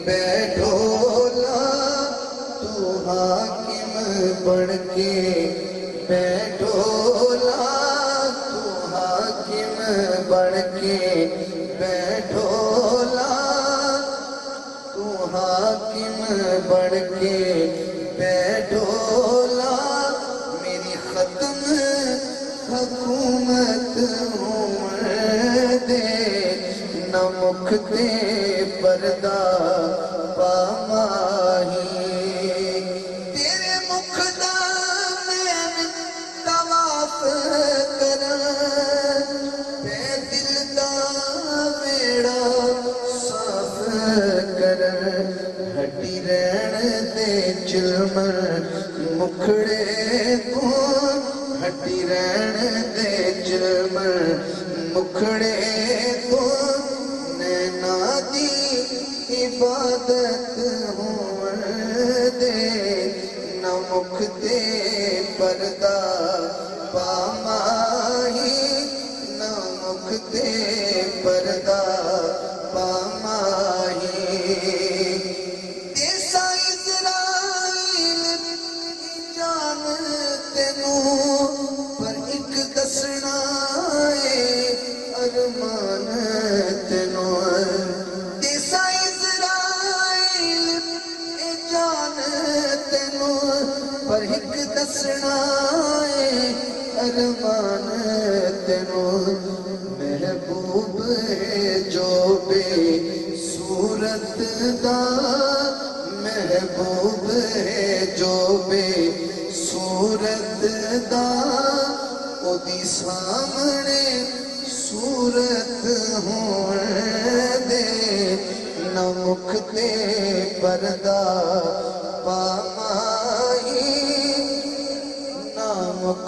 बैठोला तू हाकिम बन के, बैठोला तू हाकिम बन के, बैठोला तू हाकिम बन के, बैठोला मेरी खत्म हुकूमत दे, न मुख ते पर्दा पामाही, तेरे मुख दा मैं तवाफ करा, मैं दिल दा मेरा साफ कर, हटी रहन दे चिलमन मुखड़े को, हटी रहन दे चिलमन मुखड़े को, नैना दी इबादत होवन दे, न मुख ते पर्दा पामाही, न मुख ते पर्दा पामाही। देसा इज़राइल जान तेनू पर एक दसना है अरमान तेनू, देसा इज़राइल जान तेनू पर एक दसना है अरमान तेनू, महबूब है जो बे सूरत दा, महबूब है जो बे सूरत दा, ओदी सामने सूरत होण दे, न मुख ते पर्दा पामाही, न मुख